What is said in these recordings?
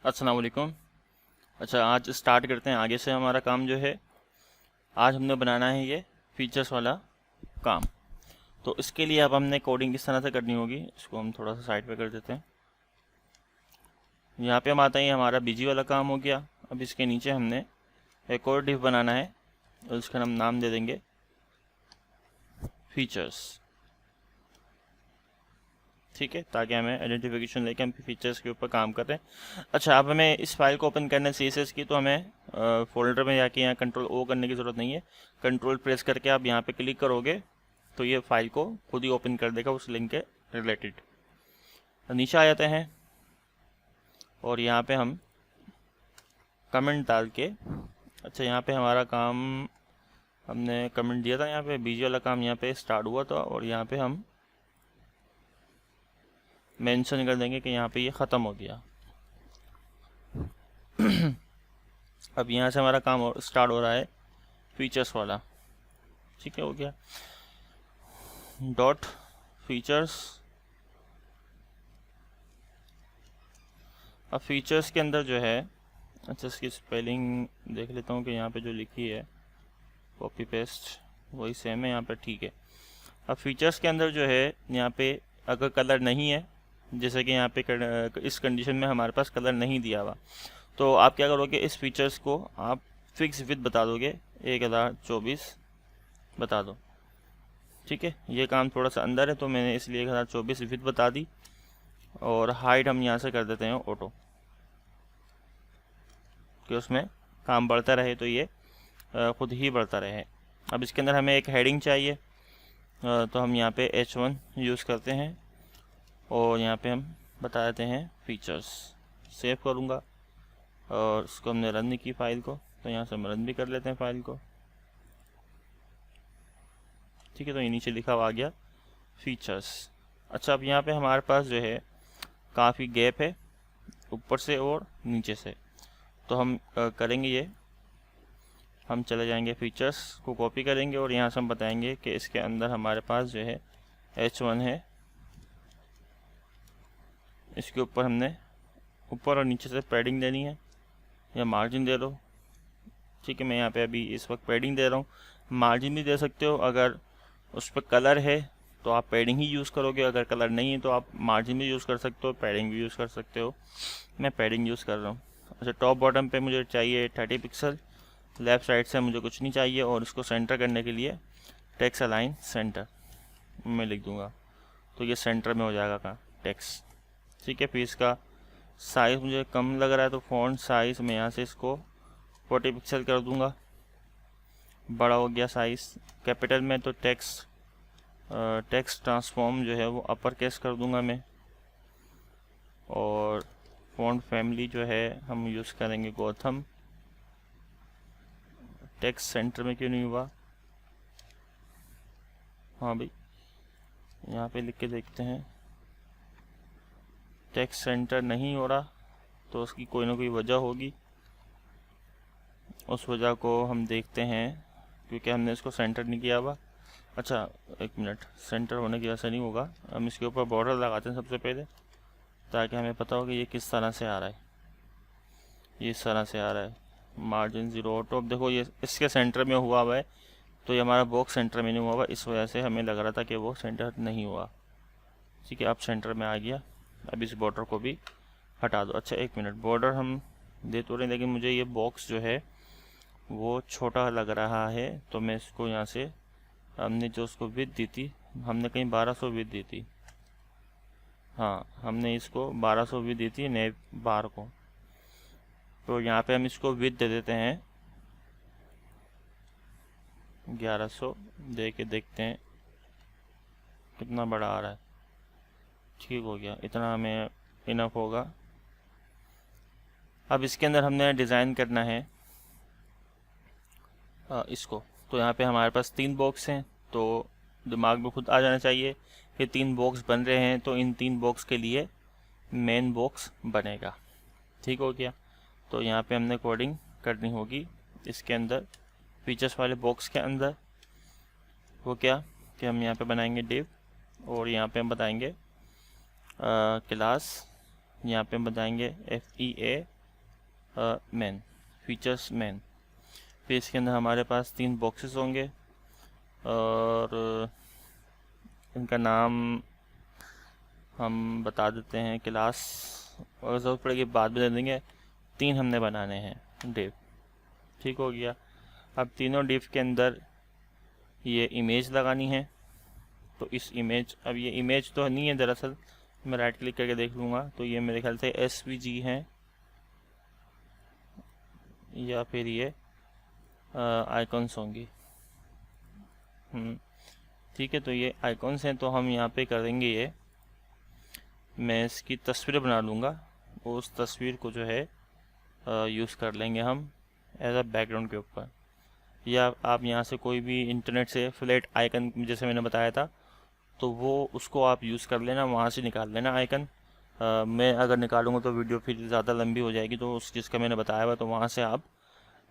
अस्सलाम वालेकुम। अच्छा, आज स्टार्ट करते हैं आगे से। हमारा काम जो है, आज हमने बनाना है ये फीचर्स वाला काम। तो इसके लिए अब हमने कोडिंग किस तरह से करनी होगी, इसको हम थोड़ा सा साइड पे कर देते हैं। यहाँ पे हम आते हैं, हमारा बिजी वाला काम हो गया। अब इसके नीचे हमने एक और डिव बनाना है और इसका हम नाम दे देंगे फीचर्स। ठीक है, ताकि हमें आइडेंटिफिकेशन लेके हम फीचर्स के ऊपर काम कर रहे हैं। अच्छा, अब हमें इस फाइल को ओपन करना है CSS की, तो हमें फोल्डर में जाके यहाँ कंट्रोल O करने की ज़रूरत नहीं है। कंट्रोल प्रेस करके आप यहाँ पे क्लिक करोगे तो ये फाइल को खुद ही ओपन कर देगा उस लिंक के रिलेटेड। नीचे आ जाते हैं और यहाँ पे हम कमेंट डाल के, अच्छा यहाँ पे हमारा काम, हमने कमेंट दिया था, यहाँ पे बीजी वाला काम यहाँ पे स्टार्ट हुआ था और यहाँ पे हम मेंशन कर देंगे कि यहाँ पे ये ख़त्म हो गया। अब यहाँ से हमारा काम स्टार्ट हो रहा है फीचर्स वाला। ठीक है, हो गया। Dot features. अब फीचर्स के अंदर जो है, अच्छा इसकी स्पेलिंग देख लेता हूँ कि यहाँ पे जो लिखी है कॉपी पेस्ट वही सेम है यहाँ पे। ठीक है, अब फीचर्स के अंदर जो है, यहाँ पे अगर कलर नहीं है, जैसे कि यहाँ पे इस कंडीशन में हमारे पास कलर नहीं दिया हुआ, तो आप क्या करोगे, इस फीचर्स को आप फिक्स विथ बता दोगे, 1024 बता दो। ठीक है, ये काम थोड़ा सा अंदर है तो मैंने इसलिए 1024 विथ बता दी। और हाइट हम यहाँ से कर देते हैं ऑटो, कि उसमें काम बढ़ता रहे, तो ये खुद ही बढ़ता रहे। अब इसके अंदर हमें एक हेडिंग चाहिए, तो हम यहाँ पे H1 यूज़ करते हैं और यहाँ पे हम बता देते हैं फीचर्स। सेव करूँगा और इसको हमने रन नहीं की फाइल को, तो यहाँ से हम रन भी कर लेते हैं फाइल को। ठीक है, तो ये नीचे लिखा हुआ आ गया फीचर्स। अच्छा, अब यहाँ पे हमारे पास जो है काफ़ी गैप है ऊपर से और नीचे से, तो हम करेंगे ये, हम चले जाएंगे फीचर्स को कॉपी करेंगे और यहाँ से हम बताएंगे कि इसके अंदर हमारे पास जो है H1 है, इसके ऊपर हमने ऊपर और नीचे से पैडिंग देनी है या मार्जिन दे दो। ठीक है, मैं यहाँ पे अभी इस वक्त पैडिंग दे रहा हूँ, मार्जिन भी दे सकते हो। अगर उस पर कलर है तो आप पैडिंग ही यूज़ करोगे, अगर कलर नहीं है तो आप मार्जिन भी यूज़ कर सकते हो, पैडिंग भी यूज़ कर सकते हो। मैं पैडिंग यूज़ कर रहा हूँ। अच्छा, टॉप बॉटम पे मुझे चाहिए 30 पिक्सल, लेफ़्ट साइड से मुझे कुछ नहीं चाहिए, और इसको सेंटर करने के लिए टेक्स्ट अलाइन सेंटर मैं लिख दूँगा, तो ये सेंटर में हो जाएगा का टेक्स्ट। ठीक है, फिर इसका साइज़ मुझे कम लग रहा है तो फ़ॉन्ट साइज़ मैं यहाँ से इसको 40 पिक्सल कर दूँगा, बड़ा हो गया साइज़। कैपिटल में तो टेक्स्ट ट्रांसफॉर्म जो है वो अपर केस कर दूँगा मैं, और फ़ॉन्ट फैमिली जो है हम यूज़ करेंगे गौतम। टेक्स्ट सेंटर में क्यों नहीं हुआ, हाँ भाई यहाँ पे लिख के देखते हैं, टेक्स्ट सेंटर नहीं हो रहा, तो उसकी कोई ना कोई वजह होगी। उस वजह को हम देखते हैं, क्योंकि हमने इसको सेंटर नहीं किया हुआ। अच्छा एक मिनट, सेंटर होने की वजह से नहीं होगा। हम इसके ऊपर बॉर्डर लगाते हैं सबसे पहले, ताकि हमें पता हो कि ये किस तरह से आ रहा है। ये इस तरह से आ रहा है, मार्जिन 0 ऑटो। अब देखो ये इसके सेंटर में हुआ हुआ है, तो ये हमारा बॉक्स सेंटर में नहीं हुआ हुआ, इस वजह से हमें लग रहा था कि वो सेंटर नहीं हुआ। ठीक है, अब सेंटर में आ गया। अब इस बॉर्डर को भी हटा दो। अच्छा एक मिनट, बॉर्डर हम दे तो रहे, लेकिन मुझे ये बॉक्स जो है वो छोटा लग रहा है, तो मैं इसको यहाँ से, हमने जो उसको विड्थ दी थी, हमने कहीं 1200 विड्थ दी थी, हाँ हमने इसको 1200 विड्थ दी थी नए बार को, तो यहाँ पे हम इसको विड्थ दे देते हैं 1100, दे के देखते हैं कितना बड़ा आ रहा है। ठीक हो गया, इतना हमें इनफ होगा। अब इसके अंदर हमने डिज़ाइन करना है इसको, तो यहाँ पे हमारे पास 3 बॉक्स हैं, तो दिमाग में खुद आ जाना चाहिए कि 3 बॉक्स बन रहे हैं, तो इन 3 बॉक्स के लिए मेन बॉक्स बनेगा। ठीक हो गया, तो यहाँ पे हमने कोडिंग करनी होगी इसके अंदर, फीचर्स वाले बॉक्स के अंदर। वो क्या कि हम यहाँ पे बनाएंगे डिव, और यहाँ पे हम बताएंगे क्लास, यहाँ पे हम बताएंगे FEA मेन, फीचर्स मेन। फिर इसके अंदर हमारे पास 3 बॉक्सेस होंगे और इनका नाम हम बता देते हैं क्लास, और ज़रूरत पड़ेगी बाद में दे देंगे। 3 हमने बनाने हैं डिव, ठीक हो गया। अब तीनों डिव के अंदर ये इमेज लगानी है। तो इस इमेज, अब ये इमेज तो नहीं है दरअसल, मैं राइट क्लिक करके देख लूँगा तो ये मेरे ख्याल से SVG हैं या फिर ये आइकॉन्स होंगी। ठीक है, तो ये आइकॉन्स हैं, तो हम यहाँ पे करेंगे ये, मैं इसकी तस्वीर बना लूँगा, उस तस्वीर को जो है यूज़ कर लेंगे हम एज अ बैकग्राउंड के ऊपर। या आप यहाँ से कोई भी इंटरनेट से फ्लैट आइकन जैसे मैंने बताया था, तो वो उसको आप यूज़ कर लेना, वहाँ से निकाल लेना आइकन। मैं अगर निकालूंगा तो वीडियो फिर ज़्यादा लंबी हो जाएगी, तो उस चीज़ का मैंने बताया हुआ, तो वहाँ से आप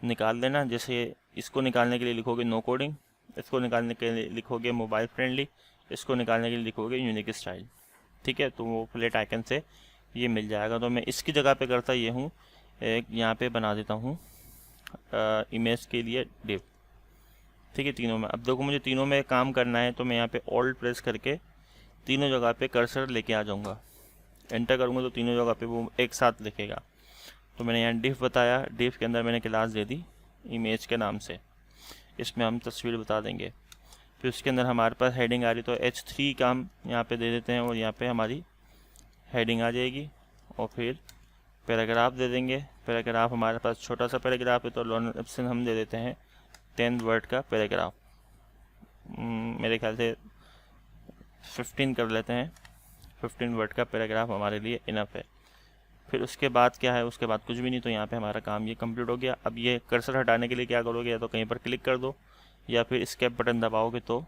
निकाल लेना। जैसे इसको निकालने के लिए लिखोगे नो कोडिंग, इसको निकालने के लिए लिखोगे मोबाइल फ्रेंडली, इसको निकालने के लिए लिखोगे यूनिक स्टाइल। ठीक है, तो वो फ्लैट आइकन से ये मिल जाएगा। तो मैं इसकी जगह पे करता ये हूँ, एक यहाँ पे बना देता हूँ इमेज के लिए डिव। ठीक है, तीनों में। अब देखो मुझे तीनों में काम करना है, तो मैं यहाँ पे ऑल्ट प्रेस करके तीनों जगह पे कर्सर लेके आ जाऊँगा, एंटर करूँगा तो तीनों जगह पे वो एक साथ लिखेगा। तो मैंने यहाँ डिव बताया, डिव के अंदर मैंने क्लास दे दी इमेज के नाम से, इसमें हम तस्वीर बता देंगे। फिर उसके अंदर हमारे पास हेडिंग आ रही, तो H3 का हम यहाँ पे दे देते हैं और यहाँ पे हमारी हेडिंग आ जाएगी। और फिर पैराग्राफ दे देंगे, पैराग्राफ हमारे पास छोटा सा पैराग्राफ है, तो लॉन्ग ऑप्शन हम दे देते हैं 10 वर्ड का पैराग्राफ। मेरे ख्याल से 15 कर लेते हैं, 15 वर्ड का पैराग्राफ हमारे लिए इनफ है। फिर उसके बाद क्या है, उसके बाद कुछ भी नहीं, तो यहाँ पे हमारा काम ये कंप्लीट हो गया। अब ये कर्सर हटाने के लिए क्या करोगे, या तो कहीं पर क्लिक कर दो या फिर एस्केप बटन दबाओगे तो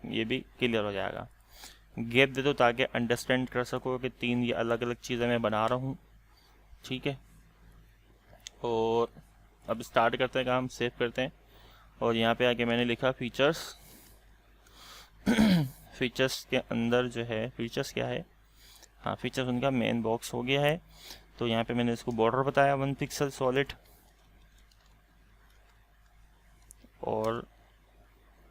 ये भी क्लियर हो जाएगा। गैप दे दो ताकि अंडरस्टैंड कर सको कि 3 ये अलग अलग चीज़ें मैं बना रहा हूँ। ठीक है, और अब स्टार्ट करते हैं काम, सेव करते हैं। और यहाँ पे आके मैंने लिखा फीचर्स। फीचर्स के अंदर जो है, फीचर्स क्या है, हाँ फीचर्स उनका मेन बॉक्स हो गया है। तो यहाँ पे मैंने इसको बॉर्डर बताया 1 पिक्सल सॉलिड, और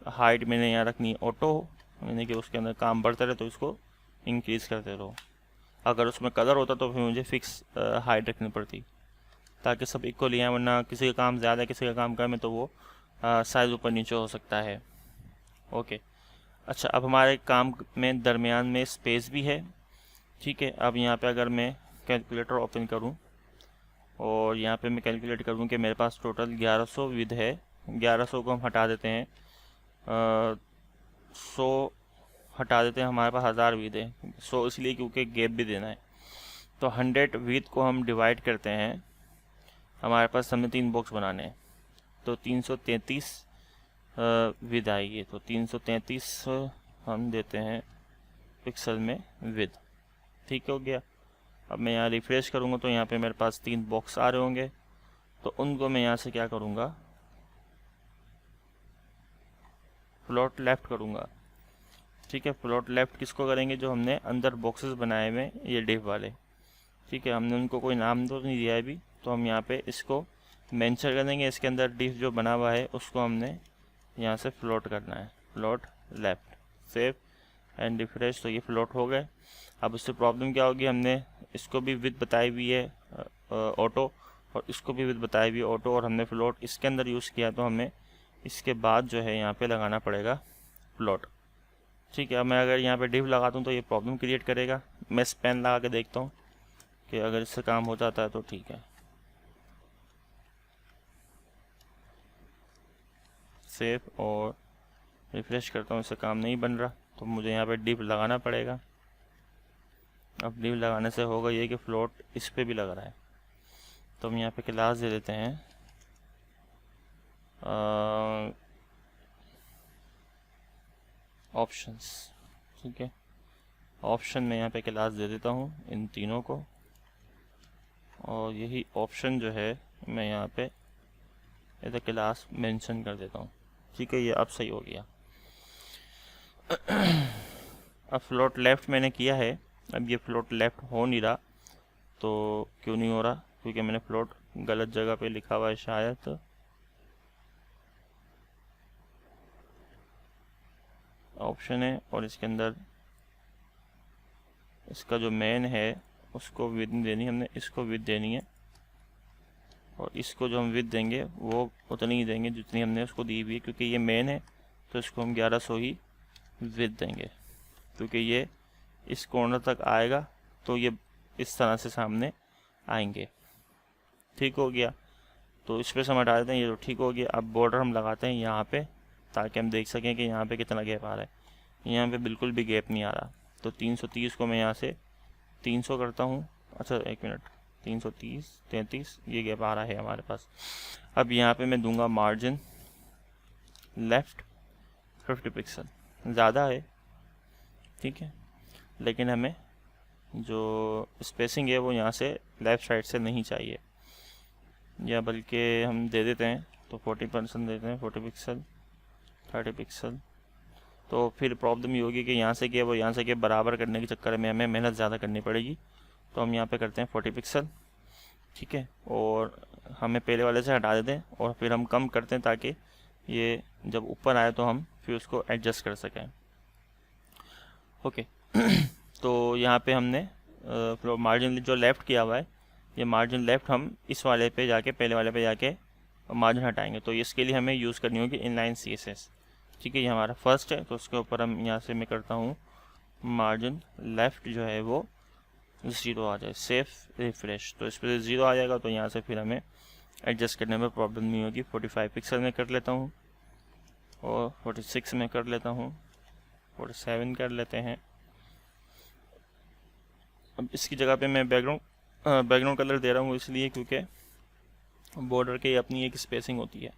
हाइट मैंने यहाँ रखनी है ऑटो, यानी कि उसके अंदर काम बढ़ता रहे तो इसको इंक्रीज़ करते रहो। अगर उसमें कलर होता तो फिर मुझे फिक्स हाइट रखनी पड़ती, ताकि सब इक्वल ही हैं, वरना किसी का काम ज़्यादा किसी का काम कम है तो वो साइज़ ऊपर नीचे हो सकता है। ओके, अच्छा, अब हमारे काम में दरमियान में स्पेस भी है। ठीक है, अब यहाँ पे अगर मैं कैलकुलेटर ओपन करूँ और यहाँ पे मैं कैलकुलेट करूँ कि मेरे पास टोटल 1100 विद है, 1100 को हम हटा देते हैं, 100 हटा देते हैं, हमारे पास 1000 विद है। 100 इसलिए क्योंकि गैप भी देना है। तो 100 विद को हम डिवाइड करते हैं, हमारे पास हमने 3 बॉक्स बनाने हैं, तो 333 विद आएगी। तो 333 हम देते हैं पिक्सल में विद। ठीक हो गया। अब मैं यहाँ रिफ्रेश करूँगा तो यहाँ पे मेरे पास 3 बॉक्स आ रहे होंगे, तो उनको मैं यहाँ से क्या करूँगा, फ्लोट लेफ़्ट करूँगा। ठीक है, फ्लोट लेफ़्ट किसको करेंगे, जो हमने अंदर बॉक्सेस बनाए हुए ये डिव वाले। ठीक है, हमने उनको कोई नाम तो नहीं दिया है अभी, तो हम यहाँ पे इसको मेंशन कर देंगे। इसके अंदर डिव जो बना हुआ है उसको हमने यहाँ से फ्लोट करना है, float left, save and refresh, तो ये फ्लोट हो गए। अब उससे प्रॉब्लम क्या होगी, हमने इसको भी विद बताई हुई है ऑटो, और इसको भी विद बताई हुई है ऑटो, और हमने फ्लोट इसके अंदर यूज़ किया, तो हमें इसके बाद जो है यहाँ पे लगाना पड़ेगा फ्लोट। ठीक है, अब मैं अगर यहाँ पे डिव लगा दूँ तो ये प्रॉब्लम क्रिएट करेगा। मैं स्पेन लगा के देखता हूँ कि अगर इससे काम हो जाता है तो ठीक है। सेव और रिफ्रेश करता हूँ, इससे काम नहीं बन रहा, तो मुझे यहाँ पे डिव लगाना पड़ेगा। अब डिव लगाने से होगा ये कि फ्लोट इस पे भी लग रहा है, तो हम यहाँ पे क्लास दे देते हैं ऑप्शंस। ठीक है, ऑप्शन में यहाँ पे क्लास दे देता हूँ इन तीनों को, और यही ऑप्शन जो है मैं यहाँ पे एज क्लास मेंशन कर देता हूँ। ठीक है, ये अब सही हो गया। अब फ्लोट लेफ़्ट मैंने किया है, अब ये फ्लोट लेफ़्ट हो नहीं रहा, तो क्यों नहीं हो रहा, क्योंकि मैंने फ्लोट गलत जगह पे लिखा हुआ है शायद। ऑप्शन है और इसके अंदर इसका जो मेन है उसको विद देनी है हमने, इसको विद देनी है, और इसको जो हम विद देंगे वो उतनी ही देंगे जितनी हमने उसको दी हुई है, क्योंकि ये मेन है तो इसको हम 1100 ही विद देंगे, क्योंकि ये इस कॉर्नर तक आएगा तो ये इस तरह से सामने आएंगे। ठीक हो गया, तो इस पे से हम हटा देते हैं, ये तो ठीक हो गया। अब बॉर्डर हम लगाते हैं यहाँ पे, ताकि हम देख सकें कि यहाँ पे कितना गैप आ रहा है। यहाँ पे बिल्कुल भी गैप नहीं आ रहा, तो 330 को मैं यहाँ से 300 करता हूँ। अच्छा एक मिनट, 330 33 ये गैप आ रहा है हमारे पास। अब यहाँ पे मैं दूंगा मार्जिन लेफ़्ट 50 पिक्सल, ज़्यादा है ठीक है, लेकिन हमें जो स्पेसिंग है वो यहाँ से लेफ़्ट साइड से नहीं चाहिए, या बल्कि हम दे देते हैं तो 40% देते हैं, 40 पिक्सल 30 पिक्सल। तो फिर प्रॉब्लम ये होगी कि यहाँ से क्या वो यहाँ से क्या बराबर करने के चक्कर में हमें मेहनत ज़्यादा करनी पड़ेगी। तो हम यहाँ पे करते हैं 40 पिक्सल ठीक है, और हमें पहले वाले से हटा देते हैं और फिर हम कम करते हैं ताकि ये जब ऊपर आए तो हम फिर उसको एडजस्ट कर सकें। ओके तो यहाँ पे हमने मार्जिन जो लेफ़्ट किया हुआ है, ये मार्जिन लेफ़्ट हम इस वाले पे जाके पहले वाले पे जाके मार्जिन हटाएंगे। तो इसके लिए हमें यूज़ करनी होगी इनलाइन CSS ठीक है। ये हमारा फर्स्ट है, तो उसके ऊपर हम यहाँ से मैं करता हूँ मार्जिन लेफ़्ट जो है वो 0 आ जाए, सेफ रिफ्रेश, तो इस पर 0 आ जाएगा। तो यहाँ से फिर हमें एडजस्ट करने में प्रॉब्लम नहीं होगी। 45 पिक्सल में कर लेता हूँ और 46 में कर लेता हूँ, 47 कर लेते हैं। अब इसकी जगह पे मैं बैकग्राउंड कलर दे रहा हूँ इसलिए क्योंकि बॉर्डर की अपनी एक स्पेसिंग होती है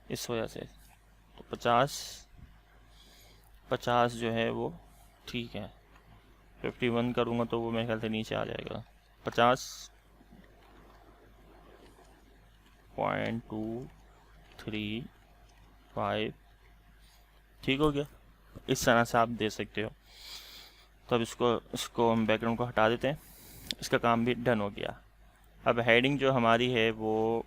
इस वजह से। तो 50 जो है वो ठीक है। 51 करूँगा तो वो मेरे ख्याल से नीचे आ जाएगा। 50.235 ठीक हो गया। इस तरह से आप दे सकते हो। तो अब इसको हम बैकग्राउंड को हटा देते हैं, इसका काम भी डन हो गया। अब हेडिंग जो हमारी है वो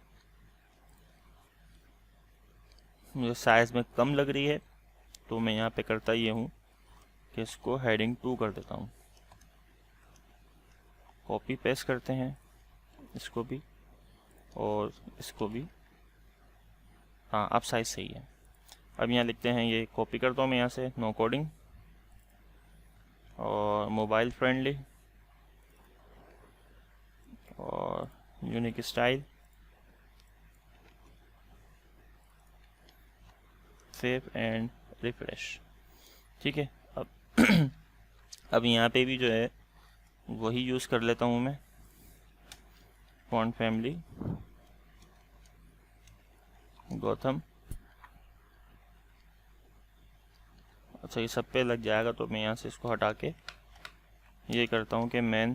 मुझे साइज़ में कम लग रही है, तो मैं यहाँ पे करता ये हूँ कि इसको हेडिंग 2 कर देता हूँ। कॉपी पेस्ट करते हैं इसको भी और इसको भी, हाँ अब साइज़ सही है। अब यहाँ लिखते हैं, ये कॉपी करता हूँ मैं यहाँ से, नो कोडिंग और मोबाइल फ्रेंडली और unique style, save and refresh ठीक है। अब अब यहाँ पे भी जो है वही यूज़ कर लेता हूँ मैं, फॉन्ट फैमिली गौतम। अच्छा ये सब पे लग जाएगा, तो मैं यहाँ से इसको हटा के ये करता हूँ कि मेन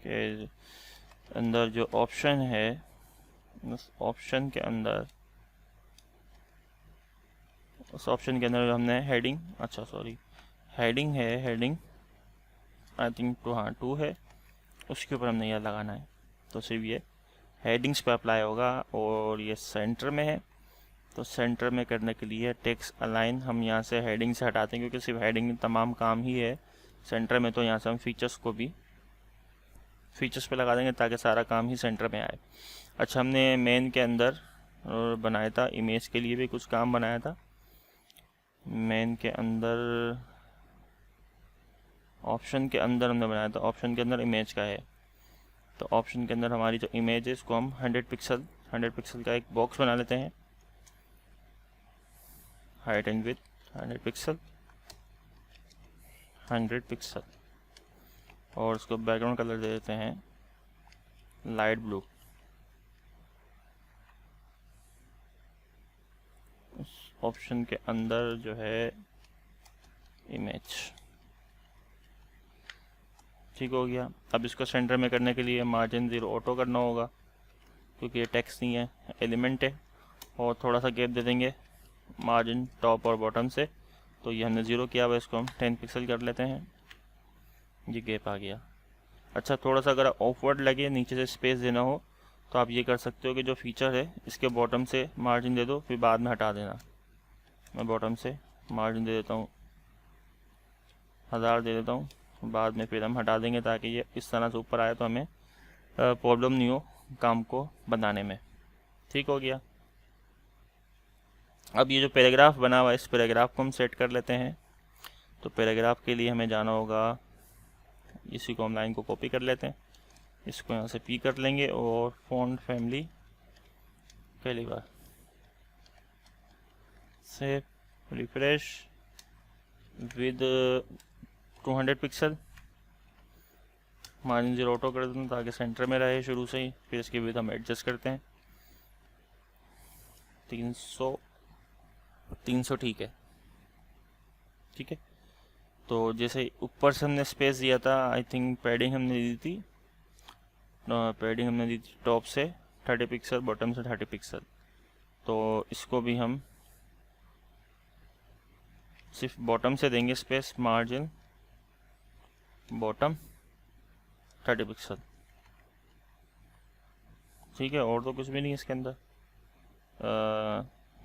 के अंदर जो ऑप्शन है उस ऑप्शन के अंदर हमने हेडिंग, अच्छा सॉरी हेडिंग है, हेडिंग आई थिंक 2 हाँ 2 है, उसके ऊपर हमने यह लगाना है। तो सिर्फ ये हेडिंग्स पे अप्लाई होगा और ये सेंटर में है, तो सेंटर में करने के लिए टेक्स्ट अलाइन हम यहाँ से हेडिंग से हटाते हैं क्योंकि सिर्फ हेडिंग में तमाम काम ही है सेंटर में। तो यहाँ से हम फीचर्स को भी फीचर्स पे लगा देंगे ताकि सारा काम ही सेंटर में आए। अच्छा हमने मेन के अंदर बनाया था, इमेज के लिए भी कुछ काम बनाया था। मेन के अंदर ऑप्शन के अंदर हमने बनाया था, ऑप्शन के अंदर इमेज का है। तो ऑप्शन के अंदर हमारी जो इमेज है इसको हम 100 पिक्सल का एक बॉक्स बना लेते हैं, हाइट एंड विड्थ 100 पिक्सल और उसको बैकग्राउंड कलर दे देते हैं लाइट ब्लू। उस ऑप्शन के अंदर जो है इमेज ठीक हो गया। अब इसको सेंटर में करने के लिए मार्जिन 0 ऑटो करना होगा क्योंकि ये टेक्स्ट नहीं है, एलिमेंट है, और थोड़ा सा गैप दे देंगे मार्जिन टॉप और बॉटम से। तो ये हमने 0 किया हुआ, इसको हम 10 पिक्सल कर लेते हैं, ये गैप आ गया। अच्छा, थोड़ा सा अगर ऑफवर्ड लगे, नीचे से स्पेस देना हो, तो आप ये कर सकते हो कि जो फीचर है इसके बॉटम से मार्जिन दे दो, फिर बाद में हटा देना। मैं बॉटम से मार्जिन दे देता हूँ, 1000 दे देता हूँ, बाद में फिर हम हटा देंगे ताकि ये इस तरह से ऊपर आए तो हमें प्रॉब्लम नहीं हो काम को बनाने में। ठीक हो गया। अब ये जो पैराग्राफ बना हुआ है, इस पैराग्राफ को हम सेट कर लेते हैं। तो पैराग्राफ के लिए हमें जाना होगा, इसी को हम लाइन को कॉपी कर लेते हैं, इसको यहाँ से पी कर लेंगे और फॉन्ट फैमिली पहली बार से refresh with 200 pixel, margin 0 auto कर देते हैं ताकि सेंटर में रहे शुरू से ही। फिर इसकी विड्थ हम एडजस्ट करते हैं 300 ठीक है। ठीक है, तो जैसे ऊपर से हमने स्पेस दिया था, आई थिंक पैडिंग हमने दी थी, टॉप से 30 पिक्सल, बॉटम से 30 पिक्सल। तो इसको भी हम सिर्फ बॉटम से देंगे स्पेस, मार्जिन बॉटम 30 पिक्सल। ठीक है, और तो कुछ भी नहीं है इसके अंदर।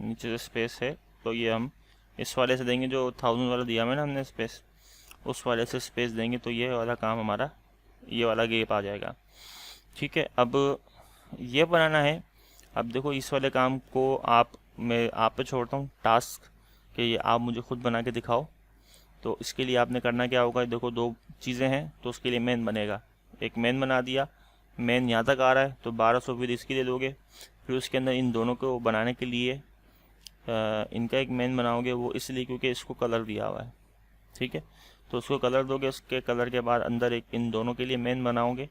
नीचे से स्पेस है तो ये हम इस वाले से देंगे, जो 1000 वाला दिया है ना हमने स्पेस, उस वाले से स्पेस देंगे तो ये वाला काम हमारा, ये वाला गैप आ जाएगा। ठीक है, अब ये बनाना है। अब देखो इस वाले काम को मैं आप पे छोड़ता हूँ टास्क, कि ये आप मुझे खुद बना के दिखाओ। तो इसके लिए आपने करना क्या होगा, देखो 2 चीज़ें हैं, तो उसके लिए मेन बनेगा। एक मेन बना दिया, मेन यहाँ तक आ रहा है तो 1200 विद इसकी दे दोगे। फिर उसके अंदर इन दोनों को बनाने के लिए इनका एक मेन बनाओगे, वो इसलिए क्योंकि इसको कलर दिया हुआ है। ठीक है, तो उसको कलर दोगे, उसके कलर के बाद अंदर एक इन दोनों के लिए मेन बनाओगे।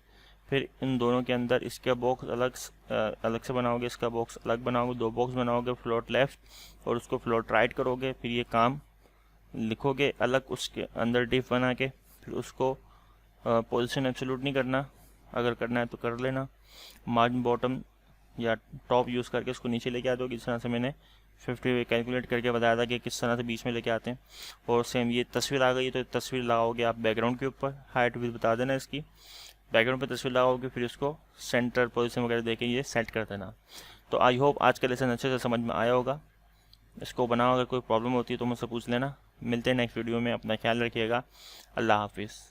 फिर इन दोनों के अंदर इसका बॉक्स अलग से बनाओगे, इसका बॉक्स अलग बनाओगे, 2 बॉक्स बनाओगे, फ्लोट लेफ़्ट और उसको फ्लोट राइट करोगे। फिर ये काम लिखोगे अलग उसके अंदर डिफ बना के। फिर उसको पोजीशन एब्सोल्यूट नहीं करना, अगर करना है तो कर लेना। मार्जिन बॉटम या टॉप यूज़ करके उसको नीचे लेके आ दोगे, जिस तरह से मैंने 50 कैलकुलेट करके बताया था कि किस तरह से बीच में लेके आते हैं। और सेम ये तस्वीर आ गई तो तस्वीर लगाओगे आप बैकग्राउंड के ऊपर, हाइट विड्थ बता देना इसकी, बैकग्राउंड पे तस्वीर लगाओगे, फिर उसको सेंटर पोजीशन वगैरह देके ये सेट कर देना। तो आई होप आज का लेसन अच्छे से समझ में आया होगा। इसको बनाओ, अगर कोई प्रॉब्लम होती है तो मुझसे पूछ लेना। मिलते हैं नेक्स्ट वीडियो में, अपना ख्याल रखिएगा। अल्लाह हाफिज़।